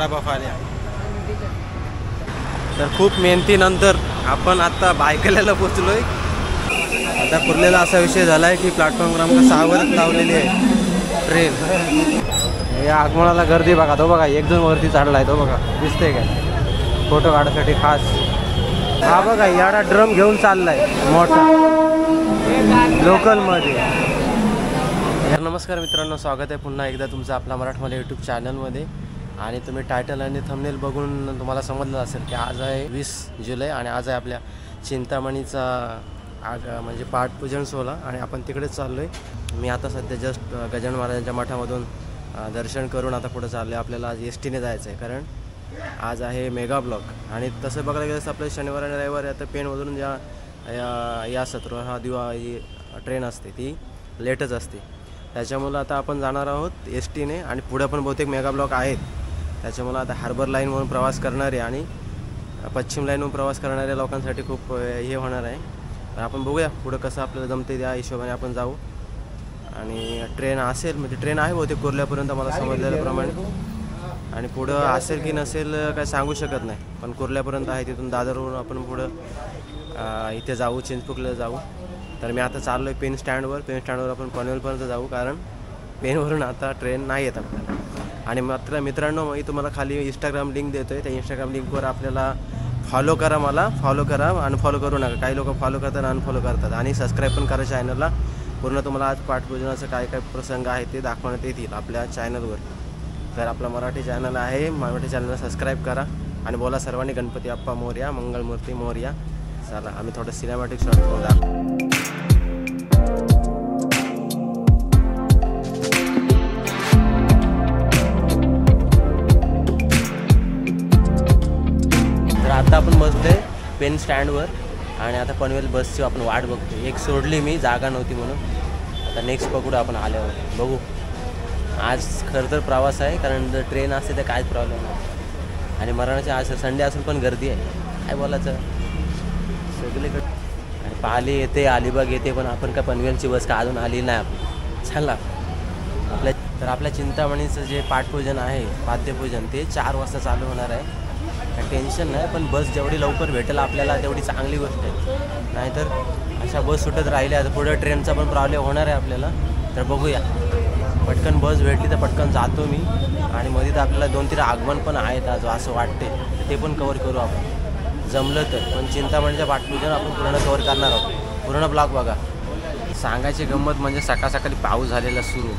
वडापाव खायला. तर खूप मेहनतीनंतर आपण आता बायकल्याला पोचलोय. आता कुर्ल्याला असा विषय झाला आहे की प्लॅटफॉर्म क्रमांक 6 वरच लावलेली आहे ट्रेन. या आगमनाला गर्दी बघा. तो बघा एक जण वरती चढला आहे. तो बघा दिसतंय काय फोटो काढण्यासाठी खास. हा बघा याडा ड्रम घेऊन चाललाय मोठा लोकलमध्ये. नमस्कार मित्रांनो, स्वागत आहे पुन्हा एकदा तुमचं आपला मराठमोळा यूट्यूब चॅनलमध्ये. आणि तुम्ही टायटल आणि थंबनेल बघून तुम्हाला समजलं असेल की आज आहे 20 जुलै आणि आज आहे आपल्या चिंतामणीचा म्हणजे पाठपूजन सोहळा आणि आपण तिकडेच चाललो आहे. मी आता सध्या जस्ट गजानन महाराजांच्या मठामधून दर्शन करून आता पुढे चाललो आहे. आपल्याला आज एस टीने जायचं आहे कारण आज आहे मेगा ब्लॉक. आणि तसं बघायला गेलं तर आपल्या शनिवार आणि रविवार आता पेणमधून या 17 दिवस ट्रेन असते ती लेटच असते. त्याच्यामुळं आता आपण जाणार आहोत एस टीने आणि पुढे पण बहुतेक मेगा ब्लॉक आहेत. त्याच्यामुळं आता हार्बर लाईनवरून प्रवास करणारे आणि पश्चिम लाईनवरून प्रवास करणाऱ्या लोकांसाठी खूप हे होणार आहे. तर आपण बघूया पुढं कसं आपल्याला जमते त्या हिशोबाने आपण जाऊ. आणि ट्रेन असेल म्हणजे ट्रेन आहे बहुतेक कुर्ल्यापर्यंत मला समजलेल्याप्रमाणे. आणि पुढं असेल की नसेल काय सांगू शकत नाही, पण कुर्ल्यापर्यंत आहे. तिथून दादरवरून आपण पुढं इथे जाऊ, चिंचपोकलीला जाऊ. तर मी आता चाललो आहे पेन स्टँडवर आपण पनवेलपर्यंत जाऊ कारण पेनवरून आता ट्रेन नाही येत आपल्याला. आणि मात्र मित्रांनो, मी तुम्हाला खाली इंस्टाग्राम लिंक देतो आहे. त्या इंस्टाग्राम लिंकवर आपल्याला फॉलो करा, मला फॉलो करा. अनफॉलो करू नका. काही लोक फॉलो करतात, अनफॉलो करतात. आणि सबस्क्राईब पण करा चॅनलला. पूर्ण तुम्हाला आज पाठपूजनाचं काय काय प्रसंग आहे ते दाखवण्यात येतील आपल्या चॅनलवर. तर आपला मराठी चॅनल आहे, मराठी चॅनलला सबस्क्राईब करा आणि बोला सर्वांनी गणपती बाप्पा मोरया, मंगलमूर्ती मोरया. चला आम्ही थोडं सिनेमॅटिक शॉट करू. आता आपण बसलोय पेन स्टँडवर आणि आता पनवेल बसची आपण वाट बघतो. एक सोडली मी, जागा नव्हती म्हणून. आता नेक्स्ट पकडू आपण आल्यावर. बघू. आज खरं तर प्रवास आहे कारण जर ट्रेन असते तर काहीच प्रॉब्लेम नाही. आणि मराठी आज संडे असून पण गर्दी आहे. काय बोलायचं सगळीकडे. आणि पाली येते, अलिबाग येते, पण आपण काय पनवेलची बस का अजून आली नाही आपली. चला आपल्या चिंतामणीचं जे पाठपूजन आहे, पाद्यपूजन, ते 4 वाजता चालू होणार आहे. काय टेन्शन नाही, पण बस जेवढी लवकर भेटेल आपल्याला तेवढी चांगली गोष्ट आहे. नाहीतर अशा बस सुटत राहिल्या तर पुढे ट्रेनचा पण प्रॉब्लेम होणार आहे आपल्याला. तर बघूया, पटकन बस भेटली तर पटकन जातो मी. आणि मध्ये तर आपल्याला 2-3 आगमन पण आहेत आज असं वाटते, ते पण कवर करू आपण जमलं तर. पण चिंतामणीचं पाठपूजन आपण पूर्ण कवर करणार आहोत. पूर्ण ब्लॉग बघा. सांगायची गंमत म्हणजे सकाळ सकाळी पाऊस झालेला सुरू.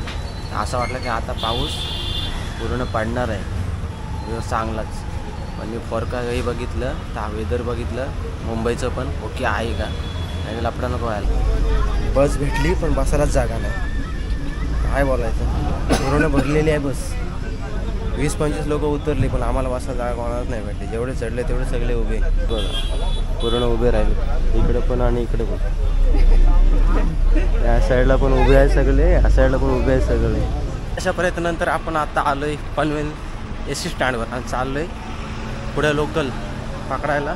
असं वाटलं की आता पाऊस पूर्ण पडणार आहे चांगलाच. पण मी फोरकास्टही बघितलं, तर वेदर बघितलं मुंबईचं पण ओके आहे का, आणि लफडा नको व्हायला. बस भेटली पण बसायलाच जागा नाही. काय बोलायचं, पूर्ण भरलेली आहे बस. 20-25 लोक उतरली पण आम्हाला बसायला जागा कोणालाच नाही भेटली. जेवढे चढले तेवढे सगळे उभे, पूर्ण उभे राहिले. इकडे पण आणि इकडे पण. या साईडला पण उभे आहे सगळे, या साईडला पण उभे आहे सगळे. अशा प्रयत्नानंतर आपण आता आलो आहे पनवेल एस टी स्टँडवर आणि चाललो आहे पुढे लोकल पकडायला.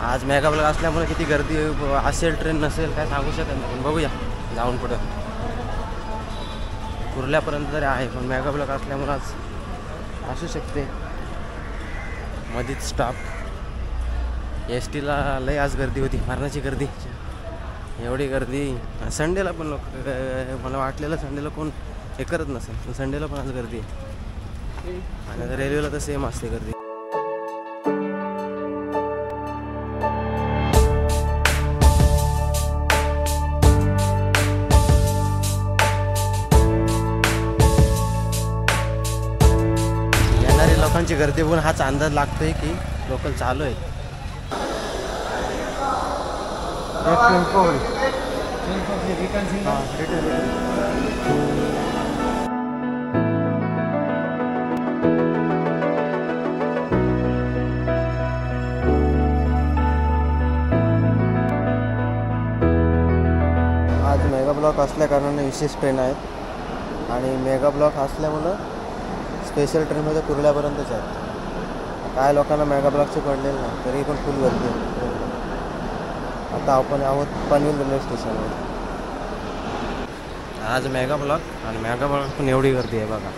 आज मेगा ब्लॉक असल्यामुळे किती गर्दी असेल, ट्रेन नसेल काय सांगू शकत नाही. पण बघूया जाऊन पुढं कुर्ल्यापर्यंत तरी आहे, पण मेगा ब्लॉक असल्यामुळे आज असू शकते मध्येच स्टॉप. एस टीला लय आज गर्दी होती, मरणाची गर्दी. एवढी गर्दी संडेला पण लोक, मला वाटलेलं संडेला कोण हे करत नसेल, पण संडेला पण आज गर्दी आहे. आणि आता रेल्वेला तर सेम असते गर्दी. लोकांची गर्दी बघून हाच अंदाज लागतोय की लोकल चालू आहे. आज मेगा ब्लॉक असल्या कारणाने विशेष ट्रेन आहेत आणि मेगा ब्लॉक असल्यामुळं स्पेशल ट्रेनमध्ये कुर्ल्यापर्यंतच आहेत. काय लोकांना मेगा ब्लॉकचे पडलेलं नाही, तरी पण फुल गर्दी आहे. आता आपण आहोत पनवेल रेल्वे स्टेशनवर. आज मेगा ब्लॉक आणि मेगा ब्लॉक पण एवढी गर्दी आहे बघा.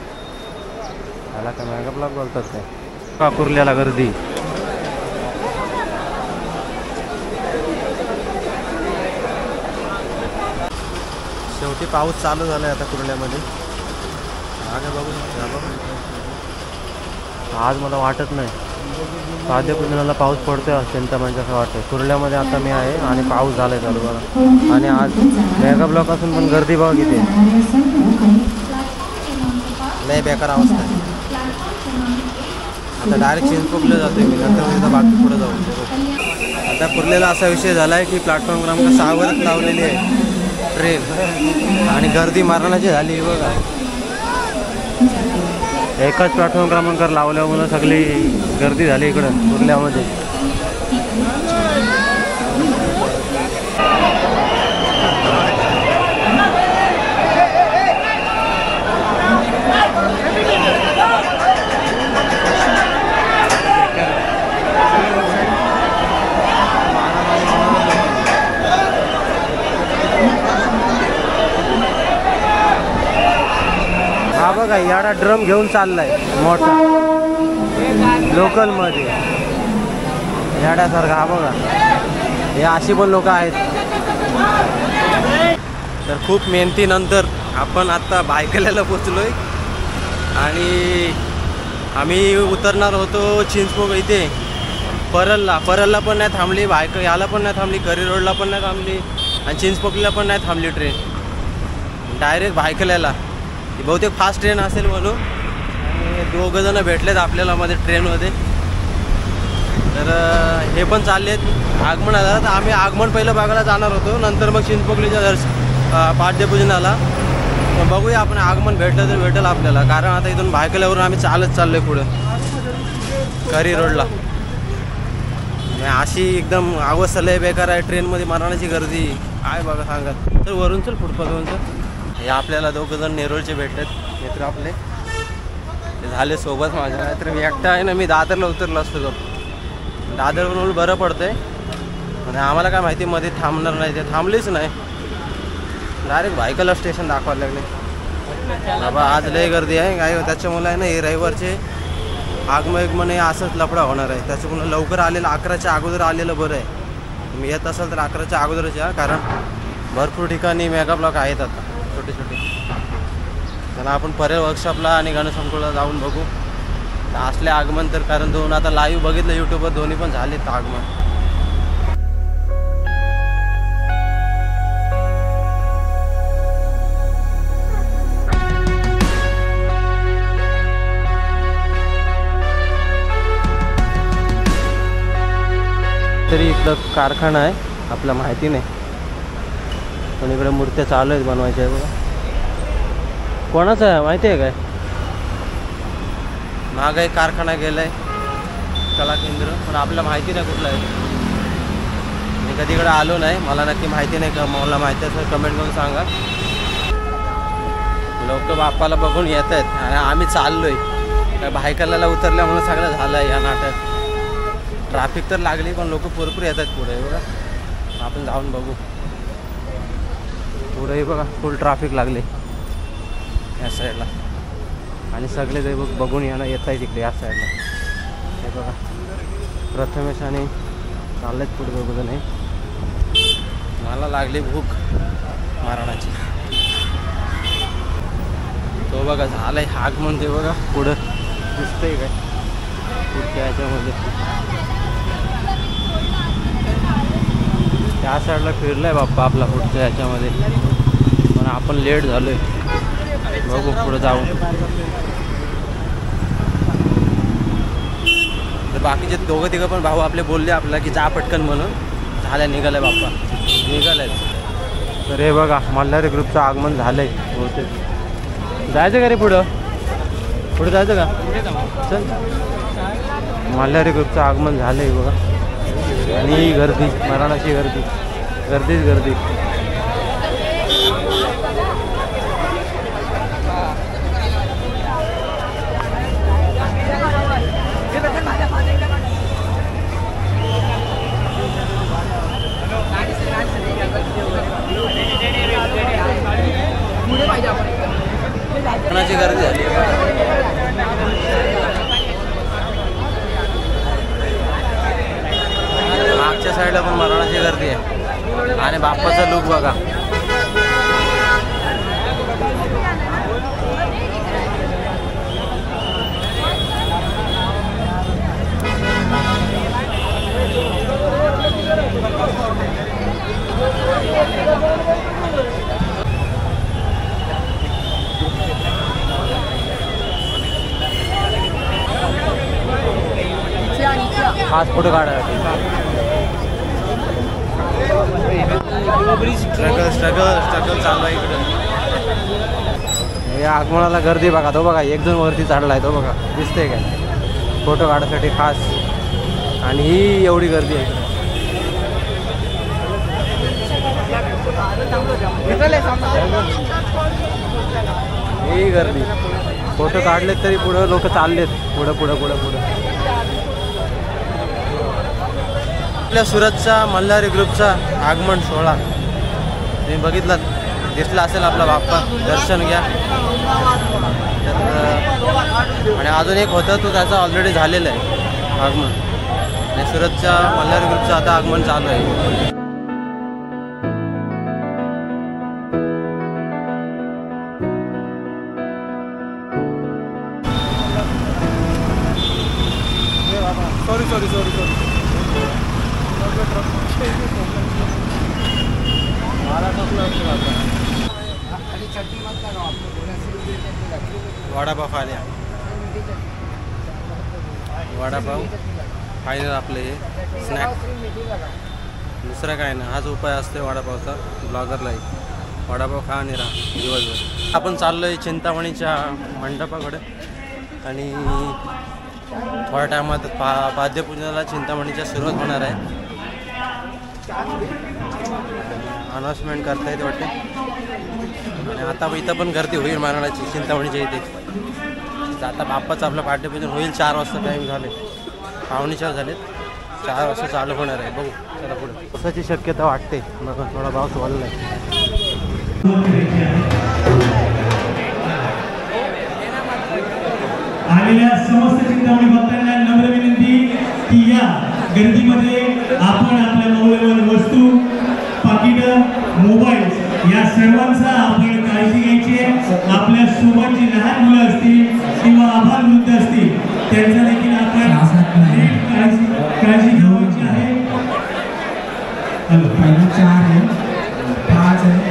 त्याला काय मेगा ब्लॉक बोलतात काय का कुर्ल्याला गर्दी. शेवटी पाऊस चालू झाला आहे आता कुर्ल्यामध्ये. बघू आज मला वाटत नाही साध्या पूजनाला पाऊस पडतोय अत्यंत म्हणजे असं वाटतं. कुर्ल्यामध्ये आता मी आहे आणि पाऊस झाला आहे चालू बघा. आणि आज मेगा ब्लॉक असून पण गर्दी बघा किती लय बेकार अवस्था आहे. आता डायरेक्ट चिंचपोकलं जातोय मी, नंतर एकदा बाकी पुढे जाऊ. आता कुर्ल्याला असा विषय झाला आहे की प्लॅटफॉर्म क्रमांक 6वरच लावलेली आहे ट्रेन आणि गर्दी मारण्याची झाली बघा. एकाच प्लॅटफॉर्म क्रमांकावर लावल्यामुळं सगळी गर्दी झाली इकडं कुर्ल्यामध्ये. हा बघा याडा ड्रम घेऊन चाललाय मोठा लोकलमध्ये याड्यासारखा. हा बघा हे अशी पण लोक आहेत. तर खूप मेहनतीनंतर आपण आता भायखल्याला पोचलोय आणि आम्ही उतरणार होतो चिंचपोक इथे परलला पण नाही थांबली, याला पण नाही थांबली, करी रोडला पण नाही थांबली आणि चिंचपोकलीला पण नाही थांबली ट्रेन. डायरेक्ट भायखल्याला बहुतेक फास्ट ट्रेन असेल म्हणून. आणि 2 जण भेटलेत आपल्याला मध्ये ट्रेनमध्ये. तर हे पण चाललेत आगमनाला. तर आम्ही आगमन पहिलं बघायला जाणार होतो, नंतर मग चिंचपोकलीच्या पाठ्यपूजनाला. तर बघूया आपण आगमन भेटलं तर भेटेल आपल्याला, कारण आता इथून भायखल्यावरून आम्ही चालत चाललो आहे पुढं करी रोडला. अशी एकदम अवस्था लय बेकार आहे ट्रेनमध्ये, मरणाची गर्दी काय बघा सांगा. तर वरून चल फुटपाथवरून चल. हे आपल्याला 2 जण नेरूळचे भेटतात मित्र आपले, ते झाले सोबत माझ्या. नाहीतर मी एकटा आहे ना, मी दादरला उतरलो असतो. दादरवरून बरं पडतं आहे आणि आम्हाला काय माहिती मध्ये थांबणार नाही, ते थांबलीच नाही. डायरेक्ट भायखला स्टेशन दाखवायला लागले बाबा. आज लय गर्दी आहे काय, त्याच्यामुळे आहे ना हे रविवारचे आगमन हे असंच लफडा होणार आहे. त्याच्यामुळे लवकर आलेलं 11च्या अगोदर आलेलं बरं आहे. तुम्ही येत असाल तर 11च्या अगोदरच या, कारण भरपूर ठिकाणी मेगा ब्लॉक आहेत आता छोटे छोटे. त्याला आपण पर्याय वर्कशॉपला आणि गणेशंकुळला जाऊन बघू असले आगमन. तर कारण 2 आता लाईव्ह बघितलं यूट्यूबवर, दोन्ही पण झालेत आगमन. तरी इकडं कारखाना आहे आपला माहिती नाही, पण इकडे मूर्त्या चालू आहेत बनवायच्या आहे बघा. कोणाचं आहे माहिती आहे काय? मागं एक कारखाना गेलाय कला केंद्र, पण आपल्याला माहिती नाही कुठलं आहे. मी कधी इकडे आलो नाही, मला नक्की माहिती नाही. का मला माहिती असेल कमेंट करून सांगा. लोक बाप्पाला बघून येत आहेत आणि आम्ही चाललोय. काय भायखल्याला उतरल्यामुळे सगळं झालं आहे या नाटक. ट्रॅफिक तर लागली पण लोक भरपूर येतात पुढे बघा. आपण जाऊन बघू. पुढेही बघा फुल ट्रॅफिक लागले या साईडला आणि सगळे ते बघून येत आहे तिकडे या साईडला. हे बघा प्रथमेश आणि चाललेत पुढे बघू नाही. मला लागली भूक मारणाची. तो बघा झालाय हाक म्हणते बघा पुढं दिसतंय काय पुढच्या ह्याच्यामध्ये. त्या साईडला फिरलाय बाप्पा आपला पुढच्या ह्याच्यामध्ये, पण आपण लेट झालोय. बघू पुढे जाऊ. तर बाकीचे 2-3 पण भाऊ आपले बोलले आपल्याला की जा पटकन म्हणून. झाल्या निघालाय बाप्पा निघालाय. तर हे बघा मल्हारी ग्रुपचं आगमन झालंय बहुतेक. जायचं का रे पुढं? पुढे जायचं का? चल. मल्हारी ग्रुपचं आगमन झालंय बघा. आणि गर्दी मराणाची गर्दीच गर्दी. कोणाची गर्दी झाली मागच्या साईडला पण मरणाची गर्दी आहे. आणि बाप्पाचा लुक बघा. हाच फोटो काढायसाठी स्ट्रगल चालू आहे इकडे. या आगमनाला गर्दी बघा. तो बघा 1 जण वरती चढलाय. तो बघा दिसते काय फोटो काढायसाठी खास. आणि ही एवढी गर्दी आहे ही गर्दी. फोटो काढलेत तरी पुढं लोक चाललेत पुढं पुढं पुढं पुढं. आपल्या सुरतचा मल्हारी ग्रुपचा आगमन सोहळा तुम्ही बघितलात. दिसला असेल आपला बाप्पा. दर्शन घ्या. आणि अजून एक होतं तो त्याचा ऑलरेडी झालेला आहे आगमन. आणि सुरतच्या मल्हारी ग्रुपचं आता आगमन चालू आहे. सॉरी वडापाव आल्या. वडापाव फायनल आपलं हे स्नॅक. दुसरा काय नाही. हाच उपाय असतो वडापावचा ब्लॉगरलाही. वडापाव खा आणि राहा दिवसभर. आपण चाललो आहे चिंतामणीच्या मंडपाकडे. आणि थोड्या टायमात पाद्यपूजनाला चिंतामणीच्या सुरुवात होणार आहे. अनाउन्समेंट करता येते वाटते. आणि आता इथं पण गर्दी होईल मारणाची चिंतामणीच्या इथे. आता बाप्पाचं आपलं पाद्यपूजन होईल. 4 वाजता टाईम झाले. 4:45 झालेत. 4 वाजता चालू होणार आहे. बघू चला पुढे. पावसाची शक्यता वाटते. बघा थोडा पाऊस वाढला आहे. आलेल्या समस्त चिंतामणी भक्तांना नम्र विनंती की या गर्दीमध्ये आपण आपल्या मौल्यवान वस्तू, पाकिट, मोबाईल या सर्वांचा आपण काळजी घ्यायची आहे. आपल्या सोबत जी लहान मुलं असतील किंवा आबाल वृद्ध असतील त्यांचा देखील आपण काळजी घ्यायची आहे. पहिला 4 आहे, 5 आहे.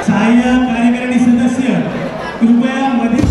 सहाय्य कार्यकारिणी सदस्य कृपया मध्ये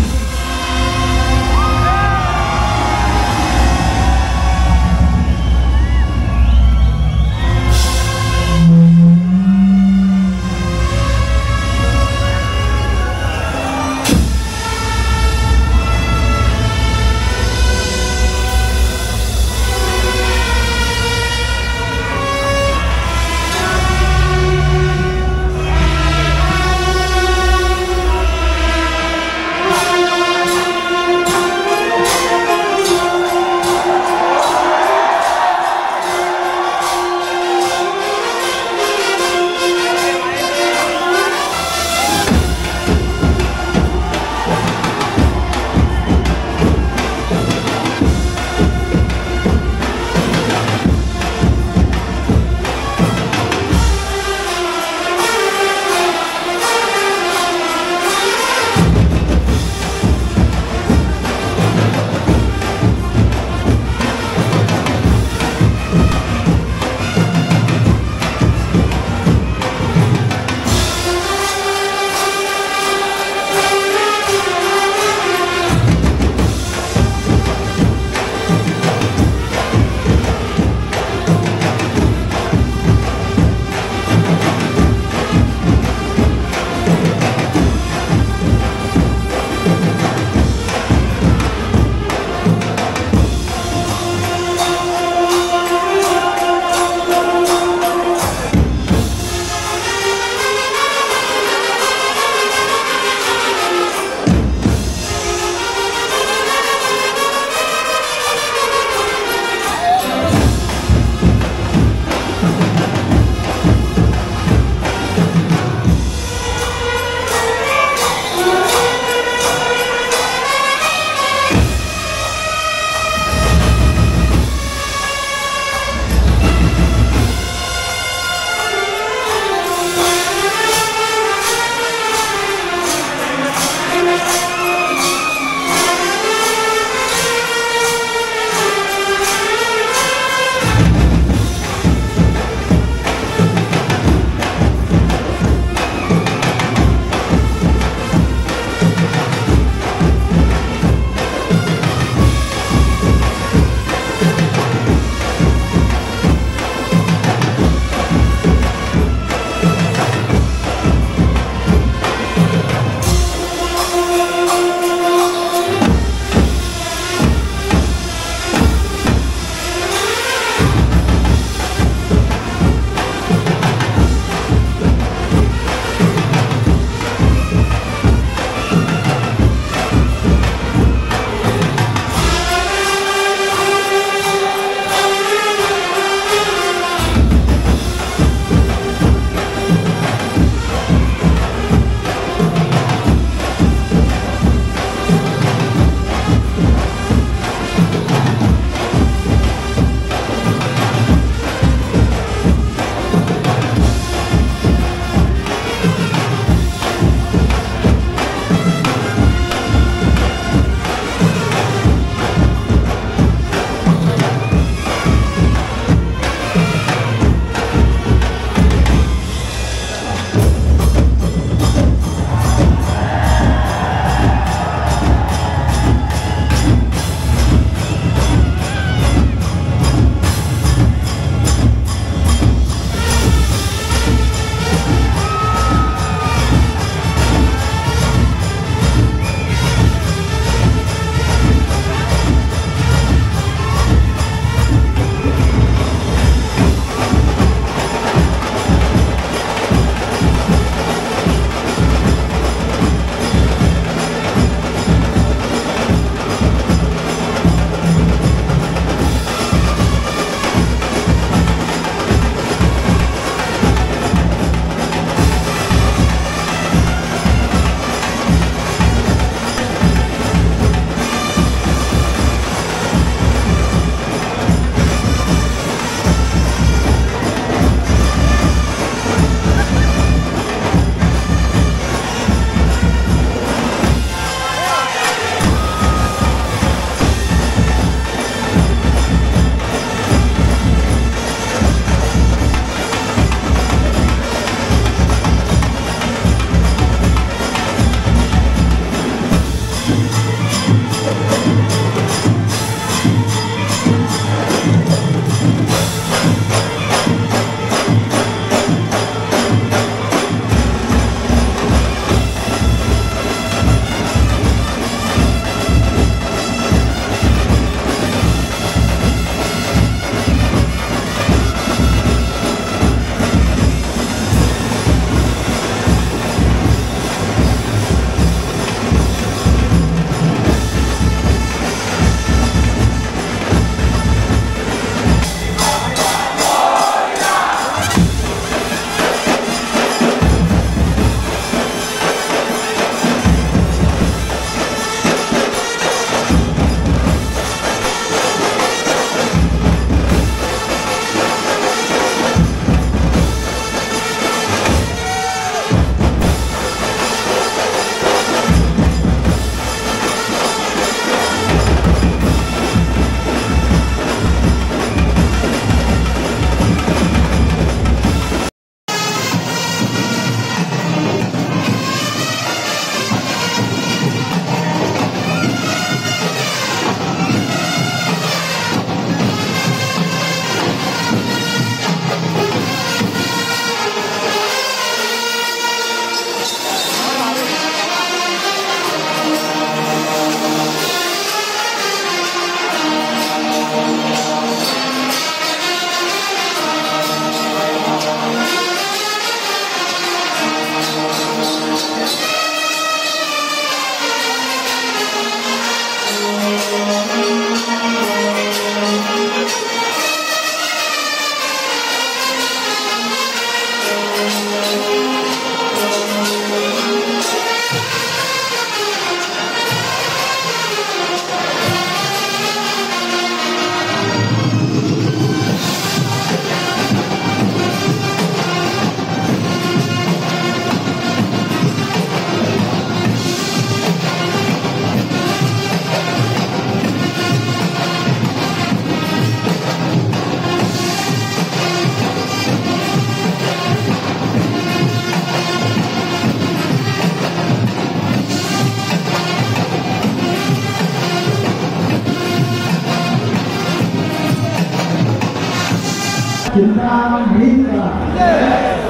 राम भीमराव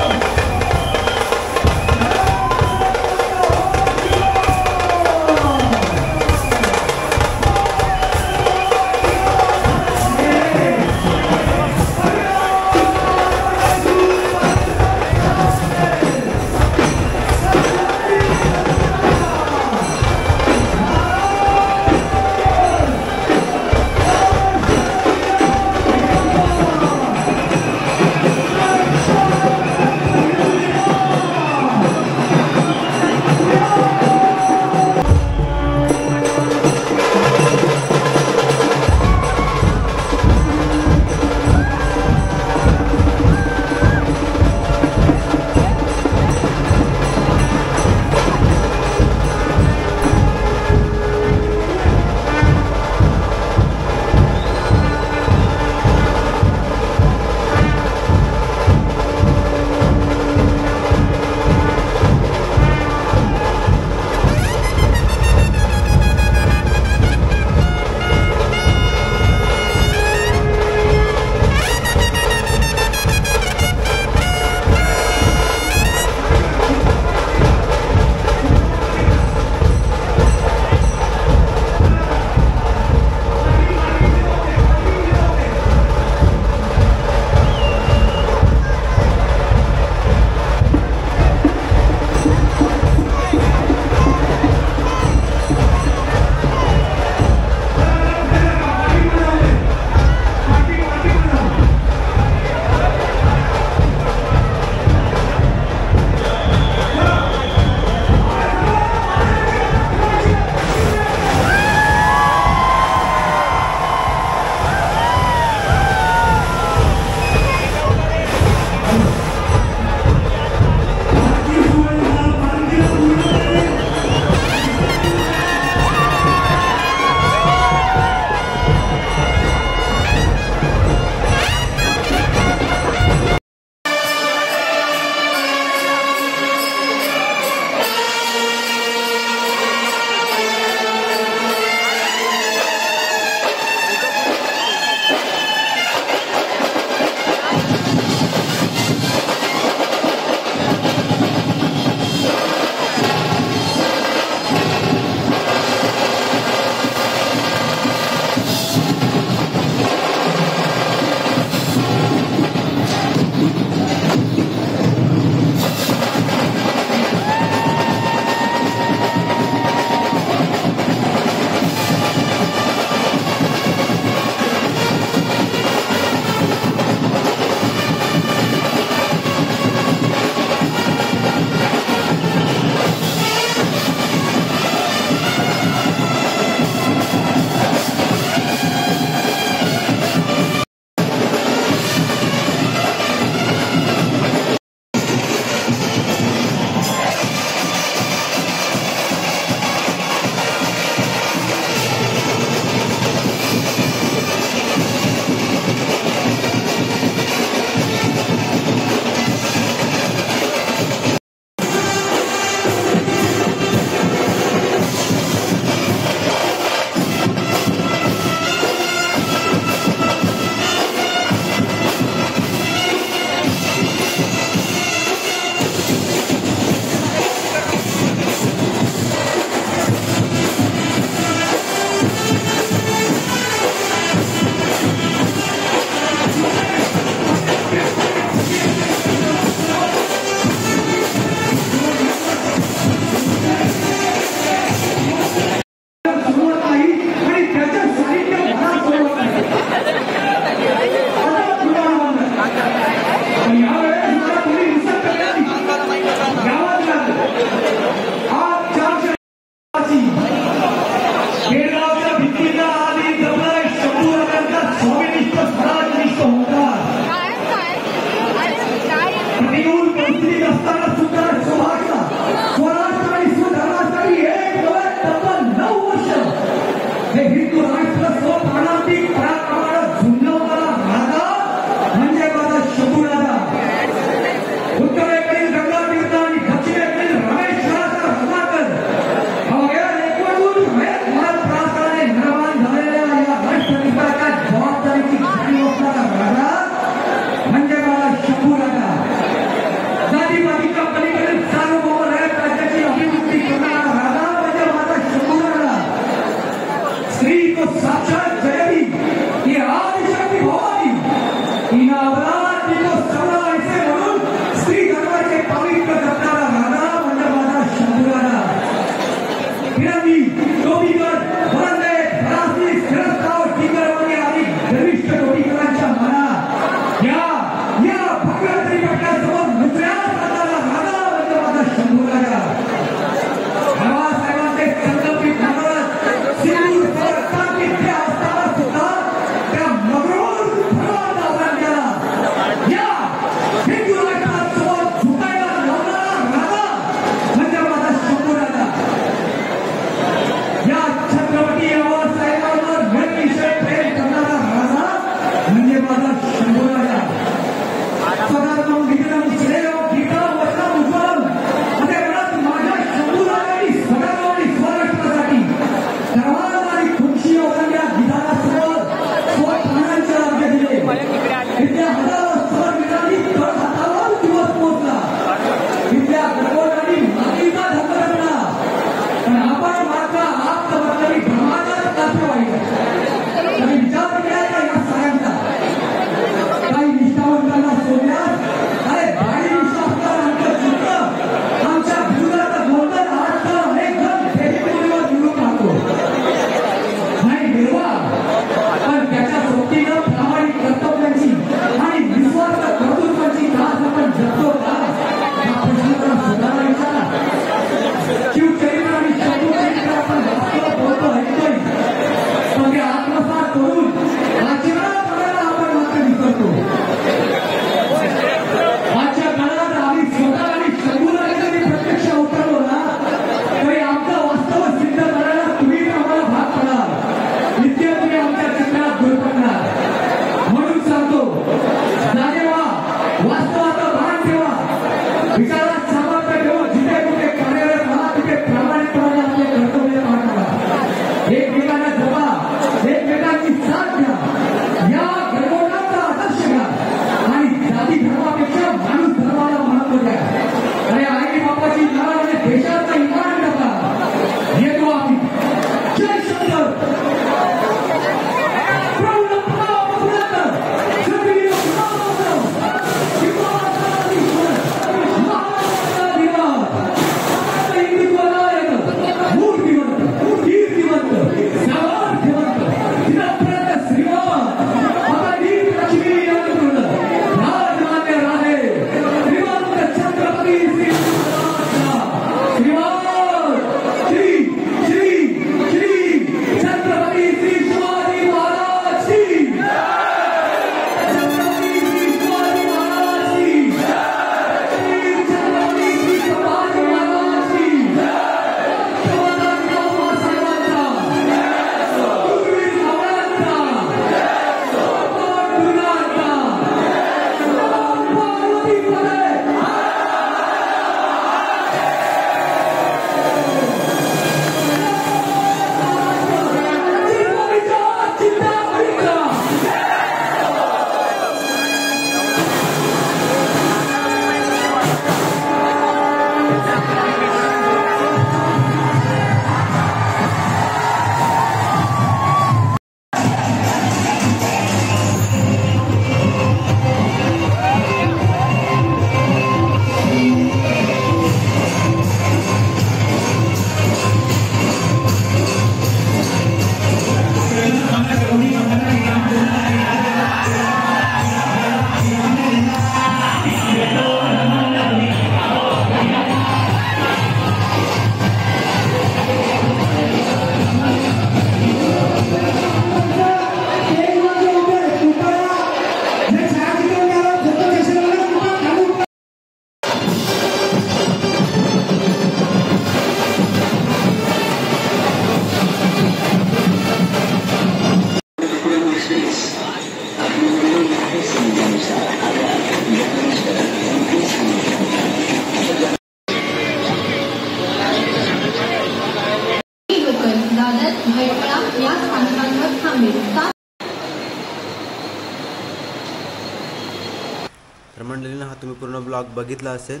तर मंडळींनो, हा तुम्ही पूर्ण ब्लॉग बघितला असेल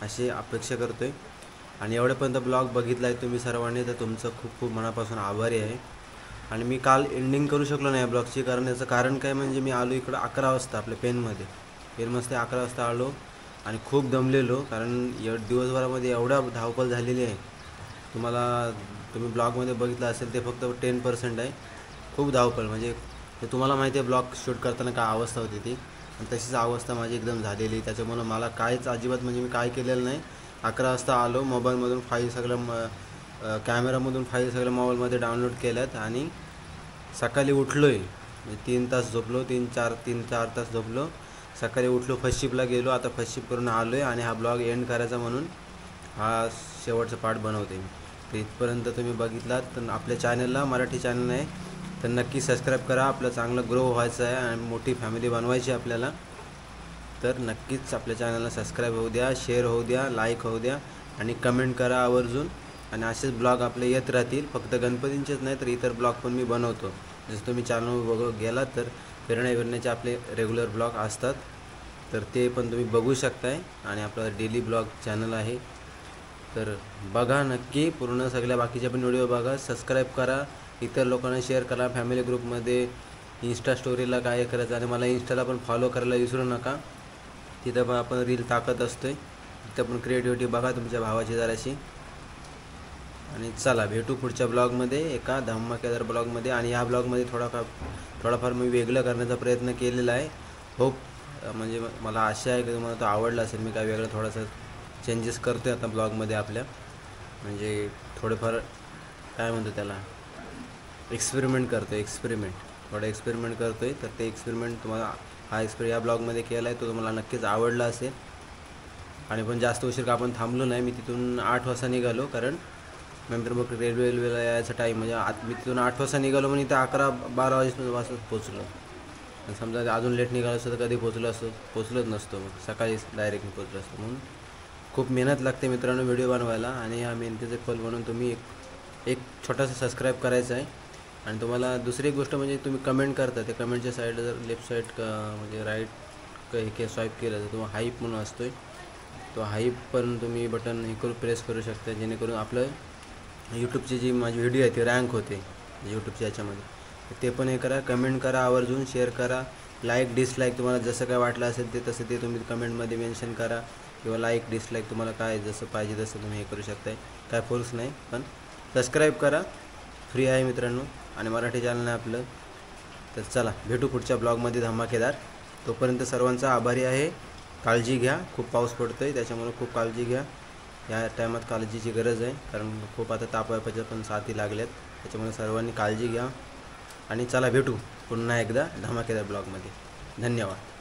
अशी अपेक्षा करतोय आणि एवढ्यापर्यंत ब्लॉग बघितला आहे तुम्ही सर्वांनी, तर तुमचं खूप खूप मनापासून आभारी आहे. आणि मी काल एंडिंग करू शकलो नाही ब्लॉगची, कारण याचं कारण काय म्हणजे मी आलो इकडं 11 वाजता आपल्या पेनमध्ये 11 वाजता आलो आणि खूप दमलेलो, कारण दिवसभरामध्ये एवढा धावपळ झालेली आहे. तुम्ही ब्लॉगमध्ये बघितलं असेल ते फक्त 10% आहे. खूप धावपळ म्हणजे ते तुम्हाला माहिती आहे ब्लॉग शूट करताना काय अवस्था होती ती, आणि तशीच अवस्था माझी एकदम झालेली. त्याच्यामुळं मला काहीच अजिबात म्हणजे मी काय केलेलं नाही. 11 वाजता आलो, मोबाईलमधून फाईल सगळं कॅमेरामधून फाईल सगळं मोबाईलमध्ये डाउनलोड केल्यात आणि सकाळी उठलो आहे. म्हणजे 3 तास झोपलो, 3-4 तास झोपलो. सकाळी उठलो, फर्स्ट शिपला गेलो. आता फर्स्ट शिप करून आलो आहे आणि हा ब्लॉग एंड करायचा म्हणून हा शेवटचा पार्ट बनवते मी. तर इथपर्यंत तुम्ही बघितलात, तर आपल्या चॅनलला मराठी चॅनल आहे तर नक्की सबस्क्राईब करा. आपलं चांगलं ग्रो व्हायचं आहे आणि मोठी फॅमिली बनवायची आपल्याला. तर नक्कीच आपल्या चॅनलला सबस्क्राईब होऊ द्या, शेअर होऊ द्या, लाईक होऊ द्या आणि कमेंट करा आवर्जून. आणि असेच ब्लॉग आपले येत राहतील. फक्त गणपतींचेच नाही तर इतर ब्लॉग पण मी बनवतो. जसं तुम्ही चॅनल गेलात तर फिरण्याचे आपले रेग्युलर ब्लॉग असतात, तर ते पण तुम्ही बघू शकताय. आणि आपला डेली ब्लॉग चॅनल आहे, तर बघा नक्की पूर्ण. सगळ्या बाकीच्या पण व्हिडिओ बघा, सबस्क्राईब करा, इतर लोकांना शेअर करा, फॅमिली ग्रुपमध्ये, इंस्टा स्टोरीला काय करायचं. आणि मला इंस्टाला पण फॉलो करायला विसरू नका, तिथं पण आपण रील टाकत असतोय. तिथं पण क्रिएटिव्हिटी बघा तुमच्या भावाची जराशी. आणि चला भेटू पुढच्या ब्लॉगमध्ये, एका धमाकेदार ब्लॉगमध्ये. आणि ह्या ब्लॉगमध्ये थोडाफार मी वेगळं करण्याचा प्रयत्न केलेला आहे. होप म्हणजे मला आशा आहे की तुम्हाला तो आवडला असेल. मी काय वेगळं थोडासा चेंजेस करतो आहे आता ब्लॉगमध्ये आपल्या, म्हणजे थोडेफार काय म्हणतो त्याला, एक्सपेरिमेंट करतो आहे. थोडं एक्सपेरिमेंट करतो आहे. तर ते एक्सपेरिमेंट तुम्हाला या ब्लॉगमध्ये केला आहे, तो तुम्हाला नक्कीच आवडला असेल. आणि पण जास्त उशीर का आपण थांबलो नाही. मी तिथून 8 वाजता निघालो, कारण नंतर मग रेल्वेला यायचा टाईम, म्हणजे मी तिथून 8 वाजता निघालो म्हणजे ते 11-12 वाजता पोचलो. आणि समजा अजून लेट निघालो असतो तर कधी पोचलोच नसतो. मग सकाळीच डायरेक्ट पोचलो असतो. म्हणून खूप मेहनत लागते मित्रांनो व्हिडिओ बनवायला. आणि ह्या मेहनतीचे फल म्हणून तुम्ही एक छोटासा सबस्क्राईब करायचा आहे. आणि तुम्हाला दुसरी एक गोष्ट म्हणजे तुम्ही कमेंट करता, ते कमेंटच्या साईडला जर लेफ्ट साईड म्हणजे राईट हे स्वाईप केलं तर तुम्हाला हाईप म्हणून असतोय, तो हाईप पण तुम्ही बटन हे प्रेस करू शकता, जेणेकरून आपलं यूट्यूबची जी माझी व्हिडिओ आहे ती रँक होते यूट्यूबच्या याच्यामध्ये. ते पण हे करा, कमेंट करा आवर्जून, शेअर करा, लाईक डिसलाईक तुम्हाला जसं काय वाटलं असेल ते तसं ते तुम्ही कमेंटमध्ये मेन्शन करा. किंवा लाईक डिसलाईक तुम्हाला काय जसं पाहिजे तसं तुम्ही हे करू शकताय, काय फोर्स नाही. पण सबस्क्राईब करा, फ्री आहे मित्रांनो, आणि मराठी चॅनल आहे आपलं. तर चला भेटू पुढच्या ब्लॉगमध्ये धमाकेदार. तोपर्यंत सर्वांचा आभारी आहे. काळजी घ्या, खूप पाऊस पडतो आहे त्याच्यामुळे खूप काळजी घ्या. या टायमात काळजीची गरज आहे, कारण खूप आता तापाच्या पण साथी लागल्यात, त्याच्यामुळे सर्वांनी काळजी घ्या. आणि चला भेटू पुन्हा एकदा धमाकेदार ब्लॉगमध्ये. धन्यवाद.